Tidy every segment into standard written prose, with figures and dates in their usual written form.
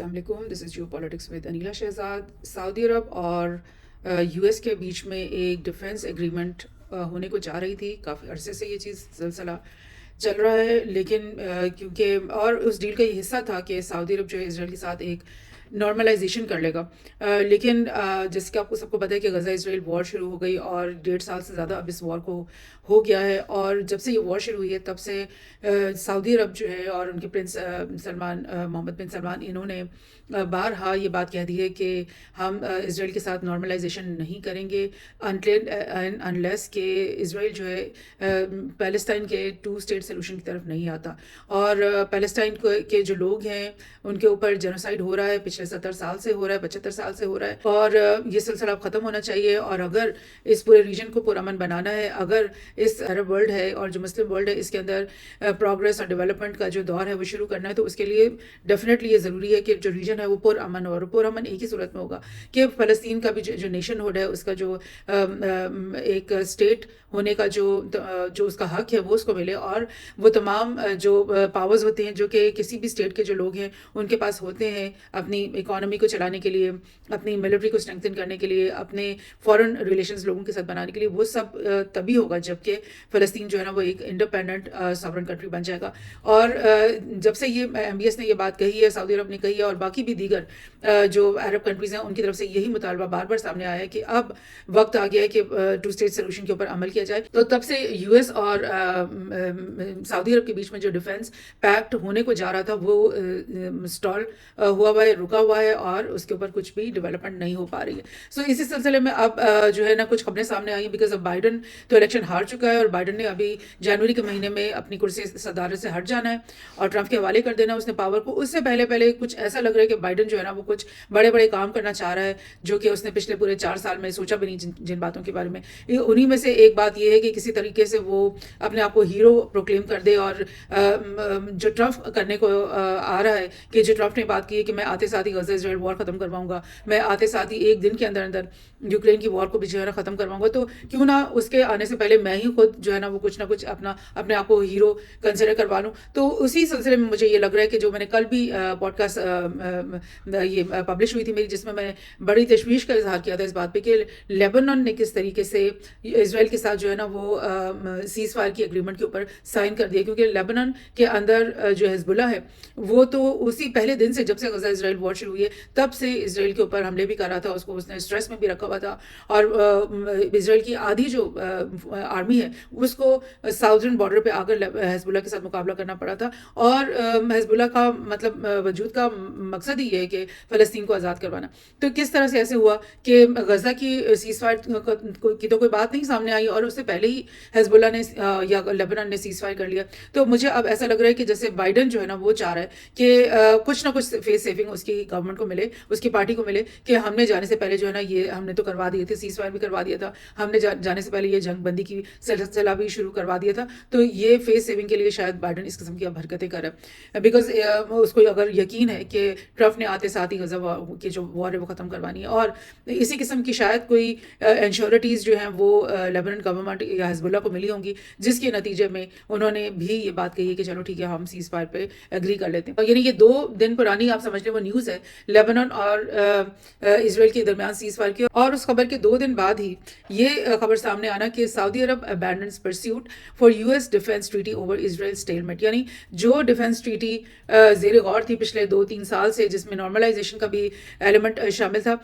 अस्सलाम वालेकुम, this is Geo politics with Aneela Shahzad. Saudi Arab और यूएस के बीच में एक डिफेंस एग्रीमेंट होने को जा रही थी। काफ़ी अरसे से ये चीज़ सिलसिला चल रहा है, लेकिन क्योंकि और उस डील का ये हिस्सा था कि सऊदी अरब जो है इसराइल के साथ एक नॉर्मलाइजेशन कर लेगा। लेकिन जैसे कि आपको सबको पता है कि गज़ा इसराइल वॉर शुरू हो गई और 1.5 साल से ज़्यादा अब इस वॉर को हो गया है। और जब से ये वॉर शुरू हुई है तब से सऊदी अरब जो है और उनके प्रिंस सलमान मोहम्मद बिन सलमान, इन्होंने बारहा ये बात कह दी है कि हम इसराइल के साथ नॉर्मलाइजेशन नहीं करेंगे अनटिल एंड अनलेस कि इसराइल जो है पैलेस्टाइन के 2 स्टेट सोल्यूशन की तरफ नहीं आता। और पैलेस्टाइन के जो लोग हैं उनके ऊपर जेनोसाइड हो रहा है, पिछले 70 साल से हो रहा है, 75 साल से हो रहा है, और ये सिलसिला अब ख़त्म होना चाहिए। और अगर इस पूरे रीजन को पुरअमन बनाना है, अगर इस अरब वर्ल्ड है और जो मुस्लिम वर्ल्ड है इसके अंदर प्रोग्रेस और डेवलपमेंट का जो दौर है वो शुरू करना है, तो उसके लिए डेफिनेटली ये ज़रूरी है कि जो रीजन है वो पुरअमन हो। और पुरअमन एक ही सूरत में होगा कि फ़लस्तीन का भी जो नेशन हुड है, उसका जो एक स्टेट होने का जो उसका हक है वो उसको मिले, और वो तमाम जो पावर्स होते हैं जो कि किसी भी स्टेट के जो लोग हैं उनके पास होते हैं अपनी इकोनॉमी को चलाने के लिए, अपनी मिलिट्री को स्ट्रेंथन करने के लिए, अपने फॉरेन रिलेशंस लोगों के साथ बनाने के लिए, वो सब तभी होगा जबकि फ़लस्तीन जो है ना वो एक इंडिपेंडेंट सॉवरेन कंट्री बन जाएगा। और जब से ये MBS ने ये बात कही है, सऊदी अरब ने कही है, और बाकी भी दीगर जो अरब कंट्रीज़ हैं उनकी तरफ से यही मुतालबा बार बार सामने आया है कि अब वक्त आ गया है कि 2 स्टेट सोल्यूशन के ऊपर अमल किया जाए। तो तब से US और सऊदी अरब के बीच में जो डिफेंस पैक्ट होने को जा रहा था वो स्टॉल हुआ है, रुका हुआ है, और उसके ऊपर कुछ भी डेवलपमेंट नहीं हो पा रही है। सो इसी सिलसिले में अब जो है ना कुछ खबरें सामने आई, बिकॉज अब बाइडन तो इलेक्शन हार चुका है और बाइडन ने अभी जनवरी के महीने में अपनी कुर्सी सदारत से हट जाना है और ट्रंप के हवाले कर देना है उसने पावर को। उससे पहले कुछ ऐसा लग रहा है कि बाइडन जो है ना वो कुछ बड़े बड़े काम करना चाह रहा है जो कि उसने पिछले पूरे 4 साल में सोचा भी नहीं, जिन बातों के बारे में। उन्हीं में से एक बात यह है कि किसी तरीके से वो अपने आप को हीरो प्रोक्लेम कर दे, और जो ट्रंप करने को आ रहा है कि जो ट्रंप ने बात की है कि मैं आते साथ ही गज़ा इसराइल वॉर ख़त्म करवाऊंगा, मैं आते साथ ही 1 दिन के अंदर अंदर यूक्रेन की वॉर को भी जो है ना ख़त्म करवाऊंगा, तो क्यों ना उसके आने से पहले मैं ही खुद जो है ना वो कुछ ना कुछ अपने आप को हीरो कंसिडर करवा लूँ। तो उसी सिलसिले में मुझे ये लग रहा है कि जो मैंने कल भी पॉडकास्ट ये पब्लिश हुई थी मेरी, जिसमें मैंने बड़ी तशवीश का इजहार किया था इस बात पे कि लेबनान ने किस तरीके से इसराइल के साथ जो है ना वो सीज़ फायर की एग्रीमेंट के ऊपर साइन कर दिया, क्योंकि लेबनान के अंदर जो हिजबुल्लाह है वो तो उसी पहले दिन से, जब से गज़ा इसराइल वॉर शुरू हुई है तब से इसराइल के ऊपर हमले भी कर रहा था, उसको उसने स्ट्रेस में भी रखा हुआ था। और इसराइल की आधी जो आर्मी है उसको साउदर्न बॉर्डर पे आकर हिजबुल्लाह के साथ मुकाबला करना पड़ा था। और हिजबुल्लाह का मतलब वजूद का मकसद ही है कि फ़लस्तीन को आज़ाद करवाना। तो किस तरह से ऐसे हुआ कि गज़ा की सीज़ फायर की तो कोई बात नहीं सामने आई, और उससे पहले ही हिजबुल्लाह ने या लेबनान ने सीज़ फायर कर लिया। तो मुझे अब ऐसा लग रहा है कि जैसे बाइडन जो है ना वो चाह रहा है कि कुछ ना कुछ फेस सेविंग उसकी गवर्नमेंट को मिले, उसकी पार्टी को मिले, कि हमने जाने से पहले जो है ना ये हमने तो करवा दिए थे, सीज़ फायर भी करवा दिया था, हमने जाने से पहले ये जंग बंदी की सिलसिला भी शुरू करवा दिया था। तो ये फेस सेविंग के लिए शायद बाइडन इस किस्म की अब हरकतें कर रहा है, बिकॉज उसको अगर यकीन है कि ट्रंप ने आते साथ ही गज़ा की जो वॉर है वो ख़त्म करवानी है, और इसी किस्म की शायद कोई इंश्योरिटीज़ जो हैं वो लेबनान गवर्नमेंट या हिजबुल्लाह को मिली होंगी, जिसके नतीजे में उन्होंने भी ये बात कही है कि चलो ठीक है हम सीज़ फायर पे एग्री कर लेते हैं। और यानी ये 2 दिन पुरानी आप समझ लें वो न्यूज़ है लेबनान और इसराइल के दरमियान सीज़ फायर की। और उस खबर के 2 दिन बाद ही ये खबर सामने आना कि Saudi Arab abandons pursuit for US defence treaty over Israel stalemate, यानी जो डिफेंस ट्रीटी ज़ेर गौर थी पिछले 2-3 साल से, जिसमें नॉर्मलाइजेशन का भी एलिमेंट शामिल था,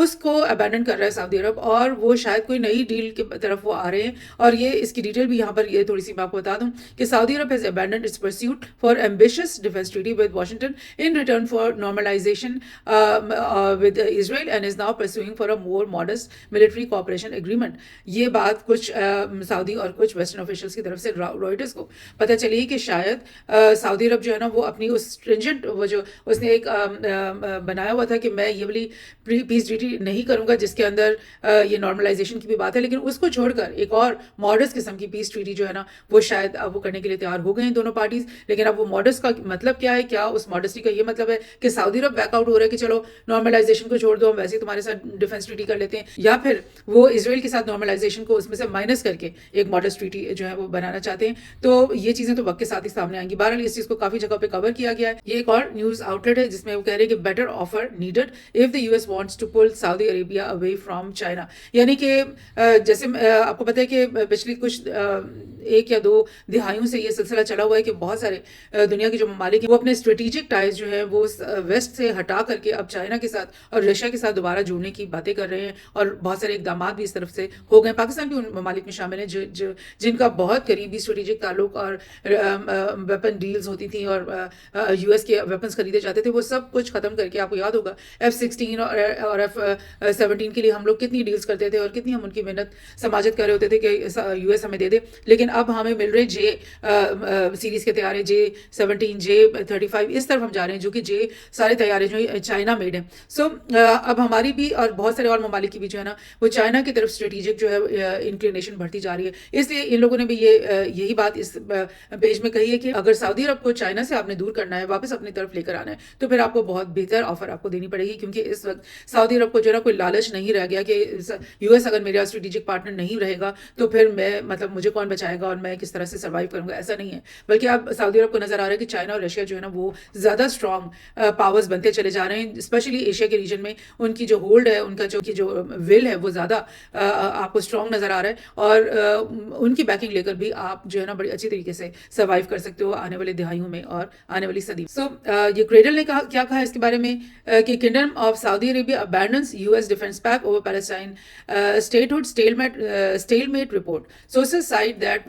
उसको अबैंडन कर रहा है सऊदी अरब, और वो शायद कोई नई डील की तरफ वो आ रहे हैं। और ये इसकी डिटेल भी यहाँ पर ये थोड़ी सी मैं आपको बता दूं कि Saudi Arab has abandoned its pursuit for ambitious defence treaty with Washington in return for normalisation with Israel and is now pursuing for a more modest military cooperation agreement. ये बात कुछ सऊदी और कुछ वेस्टर्न ऑफिशियल्स की तरफ से Reuters को पता चली कि शायद सऊदी अरब जो है ना वो अपनी उस स्ट्रिंजेंट वो जो उसने एक बनाया हुआ था कि मैं ये वाली पीस ट्रीटी नहीं करूँगा जिसके अंदर ये नॉर्मलाइजेशन की भी बात है, लेकिन उसको छोड़कर एक और मॉडर्स किस्म की पीस ट्रीटी जो है ना वो शायद अब वो करने के लिए तैयार हो गए हैं दोनों पार्टीज। लेकिन अब वो मॉडर्स का मतलब क्या है, क्या उस मॉडर्सिटी का ये मतलब है कि सऊदी अरब तरफ बैक आउट हो रहा है कि चलो नॉर्मलाइजेशन को छोड़ दो, हम वैसे ही तुम्हारे साथ डिफेंस ट्रीटी कर लेते हैं, या फिर वो इसराइल के साथ नॉर्मलाइजेशन को उसमें से माइनस करके एक मॉडर्न ट्रीटी जो है वो बनाना चाहते हैं। तो ये चीज़ें तो वक्त के साथ ही सामने आएंगी। बहरहाल इस चीज़ को काफ़ी जगह पे कवर किया गया है। ये एक और न्यूज़ आउटलेट है जिसमें वो कह रहे हैं कि better offer needed if the US wants to pull Saudi Arabia away from China. यानी कि जैसे आपको पता है कि पिछली कुछ 1 या 2 दिहाइयों से ये सिलसिला चला हुआ है कि बहुत सारे दुनिया के जो ममालिक हैं वो अपने स्ट्रेटेजिक टाइज जो है वो वेस्ट से हटा करके अब चाइना के साथ और रशिया के साथ दोबारा जुड़ने की बातें कर रहे हैं, और बहुत सारे इकदाम भी इस तरफ से हो गए। पाकिस्तान भी उन ममालिक में शामिल है जिनका बहुत करीबी स्ट्रेटेजिक ताल्लुक और वेपन डील्स होती थी और यूएस के वेपन्स खरीदे जाते थे। वो सब कुछ खत्म करके, आपको याद होगा F-16 और F-17 के लिए हम लोग कितनी डील्स करते थे और कितनी हम उनकी मेहनत समाजत कर रहे होते थे कि यूएस हमें दे दे, लेकिन अब हमें मिल रहे जे सीरीज़ के तैयारे, J-17, J-35, इस तरफ हम जा रहे हैं, जो कि जे सारे तैयारे जो चाइना मेड हैं। सो अब हमारी भी और बहुत सारे और ममालिक की भी जो है ना वो चाइना की तरफ स्ट्रेटेजिक जो है इंक्लिनेशन बढ़ती जा रही है। इसलिए इन लोगों ने भी यही बात इस पेज में कही है कि अगर सऊदी अरब को चाइना से आपने दूर करना है, वापस अपनी तरफ लेकर आना है, तो फिर आपको बहुत बेहतर ऑफर आपको देनी पड़ेगी, क्योंकि इस वक्त सऊदी अरब को जो है ना कोई लालच नहीं रह गया कि यूएस अगर मेरा स्ट्रेटेजिक पार्टनर नहीं रहेगा तो फिर मैं मतलब मुझे कौन बचाएगा और मैं किस तरह से सर्वाइव करूंगा। ऐसा नहीं है, बल्कि अब सऊदी अरब को नजर आ रहा है कि चाइना और रशिया जो है ना वो ज़्यादा स्ट्रॉन्ग पावर्स बनते चले जा रहे हैं। स्पेशली एशिया के रीजन में उनकी जो होल्ड है, उनका जो विल है वो ज़्यादा आपको स्ट्रॉन्ग नज़र आ रहा है, और उनकी बैकिंग लेकर भी आप जो है ना बड़ी अच्छी तरीके से सर्वाइव कर सकते हो आने वाले दिहाइयों में और आने वाली सदी। सो ये क्रेडल ने क्या कहा इसके बारे में कि kingdom of Saudi Arabia abandons US defence pact over Palestine statehood stalemate report. Sources cite that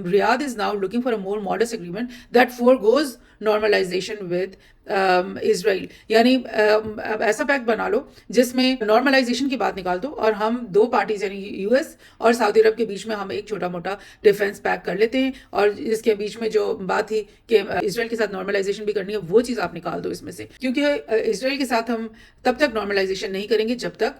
Riyadh is now looking for a more modest agreement that foregoes normalization with Israel. यानी अब ऐसा पैक्ट बना लो जिसमें normalisation की बात निकाल दो और हम दो पार्टीज यानी यूएस और सऊदी अरब के बीच में हम एक छोटा मोटा डिफेंस पैक कर लेते हैं, और इसके बीच में जो बात थी कि इसराइल के साथ नॉर्मलाइजेशन भी करनी है वो चीज़ आप निकाल दो इसमें से, क्योंकि इसराइल के साथ हम तब तक नॉर्मलाइजेशन नहीं करेंगे जब तक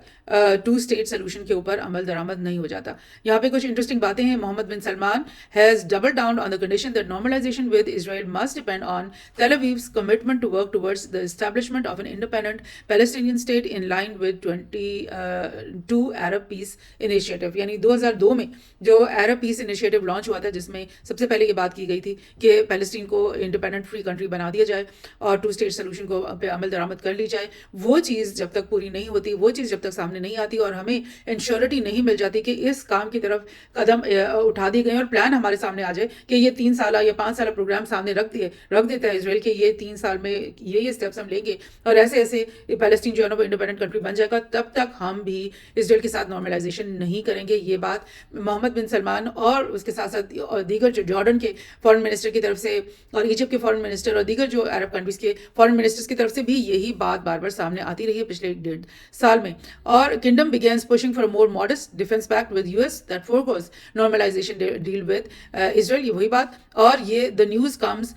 2 स्टेट सोल्यूशन के ऊपर अमल दरामद नहीं हो जाता। यहाँ पे कुछ इंटरेस्टिंग बातें हैं। Mohammed bin Salman has double down on the condition that normalisation with Israel must depend on Tel Aviv's commitment to work towards the establishment of an independent Palestinian state in line with 22 Arab Peace Initiative। यानी 2002 में जो Arab Peace Initiative launch हुआ था, जिसमें सबसे पहले ये बात की गई थी कि पैलेस्टीन को इंडिपेंडेंट फ्री कंट्री बना दिया जाए और 2 स्टेट सोल्यूशन को पे अमल दरामद कर ली जाए। वो चीज़ जब तक पूरी नहीं होती, वो चीज़ जब तक सामने नहीं आती और हमें इंश्योरिटी नहीं मिल जाती कि इस काम की तरफ कदम उठा दिए गए और प्लान हमारे सामने आ जाए कि ये 3 साल या 5 साल प्रोग्राम सामने रख देता है इसराइल के ये 3 साल में ये स्टेप्स हम लेंगे और ऐसे ऐसे पैलेस्टीन जो है ना वो इंडिपेंडेंट कंट्री बन जाएगा, तब तक हम भी इसराइल के साथ नॉर्मलाइजेशन नहीं करेंगे। ये बात मोहम्मद बिन सलमान और उसके साथ साथ और दीगर जो जॉर्डन के फॉरेन मिनिस्टर की तरफ से और इजिप्ट के फॉरेन मिनिस्टर और दीगर जो अरब कंट्रीज के फॉरेन मिनिस्टर्स की तरफ से भी यही बात बार बार सामने आती रही है पिछले 1.5 साल में। और kingdom begins pushing for a more modest defence pact with US that forgoes normalisation deal with Israel. ये वही बात, और ये the news comes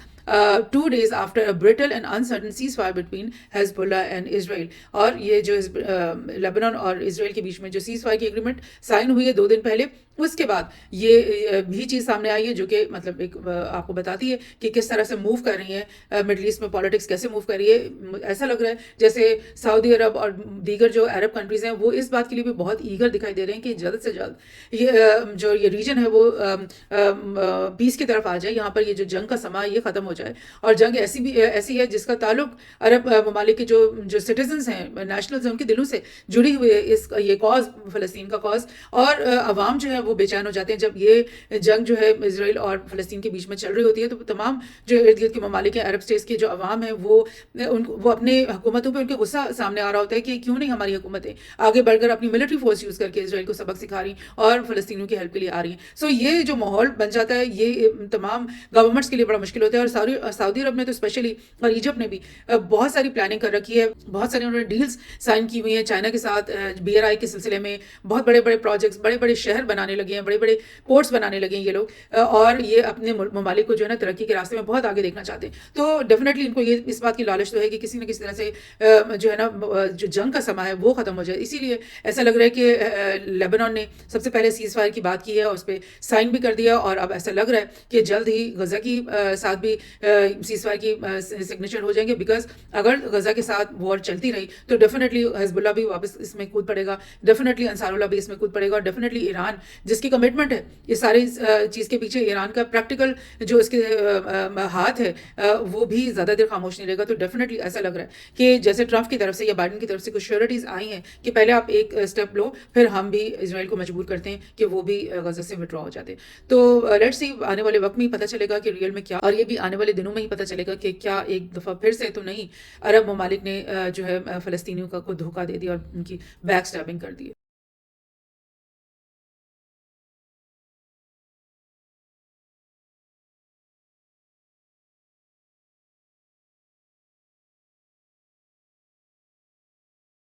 2 days after a brittle and uncertain ceasefire between Hezbollah and Israel। और ये जो Lebanon और Israel के बीच में जो सीज़फायर की एग्रीमेंट साइन हुई है 2 दिन पहले, उसके बाद ये भी चीज़ सामने आई है जो कि मतलब एक आपको बताती है कि किस तरह से मूव कर रही है मिडल ईस्ट में पॉलिटिक्स, कैसे मूव कर रही है। ऐसा लग रहा है जैसे सऊदी अरब और दीगर जो अरब कंट्रीज़ हैं वो इस बात के लिए भी बहुत ईगर दिखाई दे रहे हैं कि जल्द से जल्द ये जो ये रीजन है वो पीस की तरफ आ जाए, यहाँ पर ये जो जंग का समा ये ख़त्म हो जाए। और जंग ऐसी है जिसका ताल्लुक अरब ममालिक के जो सिटीजन्स हैं, नेशनल्स हैं, उनके दिलों से जुड़ी हुई है ये कॉज, फ़लस्तीन का कॉज। और अवाम जो है वो बेचैन हो जाते हैं जब ये जंग जो है इसराइल और फ़लस्तीन के बीच में चल रही होती है। तो तमाम जो इर्द गिर्द के ममालिक हैं, अरब स्टेट्स के जो अवाम है वो अपने हुकूमतों पर उनके गुस्सा सामने आ रहा होता है कि क्यों नहीं हमारी हुकूमतें आगे बढ़कर अपनी मिलिट्री फोर्स यूज़ करके इसराइल को सबक सिखा रही और फ़लस्तीनियों की हेल्प के लिए आ रही हैं। सो ये जो माहौल बन जाता है ये तमाम गवर्नमेंट्स के लिए बड़ा मुश्किल होता है। और सऊदी अरब ने तो स्पेशली और इजिप्ट ने भी बहुत सारी प्लानिंग कर रखी है, बहुत सारी उन्होंने डील्स साइन की हुई हैं चाइना के साथ BRI के सिलसिले में। बहुत बड़े बड़े प्रोजेक्ट्स, बड़े बड़े शहर बनाने بنانے لگے ہیں, بڑے بڑے پورٹس بنانے لگے ہیں یہ لوگ, اور یہ اپنے ممالک کو جو ہے نا ترقی کے راستے میں بہت آگے دیکھنا چاہتے ہیں. تو ڈیفینیٹلی ان کو یہ اس بات کی لالچ تو ہے کہ کسی نہ کسی طرح سے جو ہے نا جو جنگ کا سما ہے وہ ختم ہو جائے. اسی لیے ایسا لگ رہا ہے کہ لیبنان نے سب سے پہلے سیز فائر کی بات کی ہے اور اس پہ سائن بھی کر دیا, اور اب ایسا لگ رہا ہے کہ جلد ہی غزہ کی ساتھ بھی سیز فائر کی سگنیچر ہو جائیں گے, بیکاز اگر غزہ کے ساتھ وار چلتی رہی تو ڈیفینیٹلی حزب اللہ بھی واپس اس میں کود پڑے گا, ڈیفینیٹلی انصار اللہ بھی اس میں کود پڑے گا, اور ڈیفینیٹلی ایران جس کی کمٹمنٹ ہے یہ ساری چیز کے پیچھے, ایران کا پریکٹیکل جو اس کے ہاتھ ہے وہ بھی زیادہ دیر خاموش نہیں رہے گا. تو ڈیفینیٹلی ایسا لگ رہا ہے کہ جیسے ٹرمپ کی طرف سے یا بائیڈن کی طرف سے کچھ شیورٹیز آئی ہیں کہ پہلے آپ ایک اسٹیپ لو, پھر ہم بھی اسرائیل کو مجبور کرتے ہیں کہ وہ بھی غزہ سے وڈرا ہو جاتے ہیں. تو لیٹس سی آنے والے وقت میں ہی پتہ چلے گا کہ ریئل میں کیا, اور یہ بھی آنے والے دنوں میں ہی پتہ چلے گا کہ کیا ایک دفعہ پھر سے تو نہیں عرب ممالک نے جو ہے فلسطینیوں کو دھوکہ دے دیا اور ان کی بیک اسٹیبنگ کر دی.